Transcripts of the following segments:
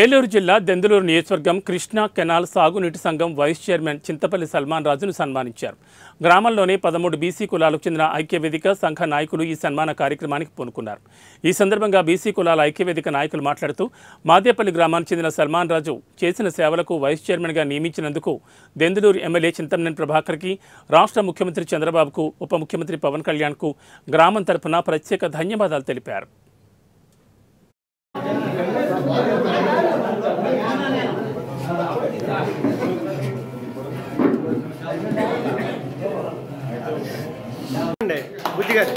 ఏలూరు జిల్లా దెందులూరు నియోజకవర్గం కృష్ణా కెనాల్ సాగునీటి సంఘం వైస్ చైర్మన్ చింతపల్లి సల్మాన్ రాజును సన్మానించారు. గ్రామంలోని 13 బీసీ కులాలకు చెందిన ఐక్యవేదిక సంఘ నాయకులు ఈ సన్మాన కార్యక్రమానికి పూనుకున్నారు. ఈ సందర్భంగా బీసీ కులాల ఐక్యవేదిక నాయకులు మాట్లాడుతూ మాదేపల్లి గ్రామానికి చెందిన సల్మాన్ రాజు చేసిన సేవలకు వైస్ చైర్మన్గా నియమించినందుకు దెందులూరు ఎమ్మెల్యే చింతమనేని ప్రభాకర్కి, రాష్ట్ర ముఖ్యమంత్రి చంద్రబాబుకు, ఉప ముఖ్యమంత్రి పవన్ కళ్యాణ్కు గ్రామం తరపున ప్రత్యేక ధన్యవాదాలు తెలిపారు. బుద్ధి గారు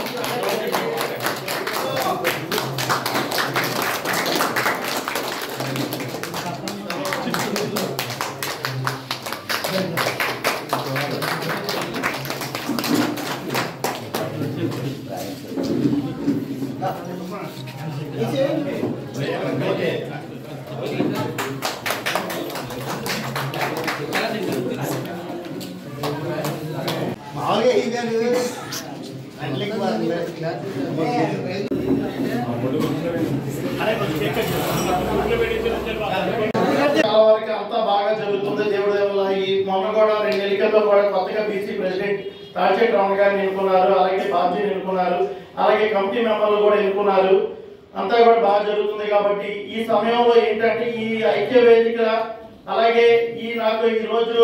అంతా బాగా జరుగుతుంది. దేవుడి వల్ల ఈ మొన్న కూడా 2 ఎన్నికల్లో కూడా కొత్తగా బీసీ ప్రెసిడెంట్ తాడిచెట్టి రమణ గారిని ఎన్నుకున్నారు, అలాగే బాబ్జీని ఎన్నుకున్నారు, అలాగే కమిటీ మెంబర్లు కూడా ఎన్నుకున్నారు. అంతా కూడా బాగా జరుగుతుంది. కాబట్టి ఈ సమయంలో ఏంటంటే ఈ ఐక్య వేదిక అలాగే నాకు ఈరోజు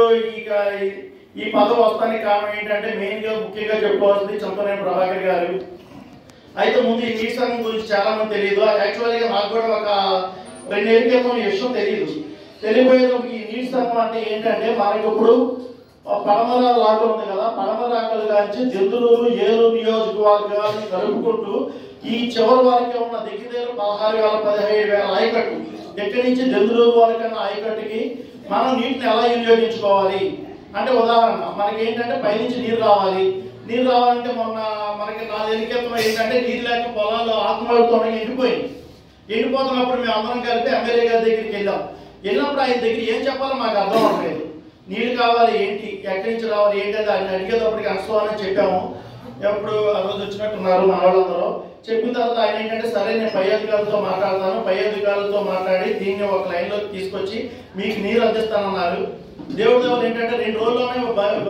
ఈ పదవి వస్తానికి కారణం ఏంటంటే మెయిన్గా ముఖ్యంగా చెప్పుకోవాల్సింది చింతమనేని ప్రభాకర్ గారు. అయితే ముందు ఈ నీటి సంఘం గురించి చాలా మంది తెలియదు. యాక్చువల్గా నాకు కూడా ఒక 2 ఏళ్ళ క్రితం ఈ విషయం తెలియపోయేది. ఈ నీటి సంఘం అంటే ఏంటంటే మనకి ఇప్పుడు పడమర లాగా ఉంది కదా, పడమర రాకలు కాంచి దెందులూరు ఏలూరు నియోజకవర్గాన్ని కలుపుకుంటూ ఈ చివరి వరకే ఉన్న దగ్గర 16,000-17,000 ఆయకట్టు ఎక్కడి నుంచి దెందులూరు వరకన్నా ఆయకట్టుకి మనం నీటిని ఎలా వినియోగించుకోవాలి అంటే ఉదాహరణ మనకి ఏంటంటే పైనుంచి నీరు రావాలంటే మొన్న మనకి 4 ఏళ్ళ క్రితం ఏంటంటే నీరు లేక పొలాలు ఆత్మలతో ఎండిపోతున్నప్పుడు మేము అందరం కలిపి ఎమ్మెల్యే గారి దగ్గరికి వెళ్ళినప్పుడు ఆయన దగ్గర ఏం చెప్పాలో మాకు అర్థం అవ్వలేదు. నీళ్ళు కావాలి ఏంటి, ఎక్కడి నుంచి రావాలి ఏంటి అని ఆయన అడిగేటప్పటికి అనుసవాలని చెప్పాము. ఎప్పుడు ఆ రోజు వచ్చినట్టున్నారు మన వాళ్ళందరూ. చెప్పిన తర్వాత ఆయన ఏంటంటే సరే నేను పై అధికారులతో మాట్లాడతాను, పై అధికారులతో మాట్లాడి దీన్ని ఒక లైన్లోకి తీసుకొచ్చి మీకు నీరు అందిస్తానన్నారు. దేవుడి ఏంటంటే 2 రోజుల్లోనే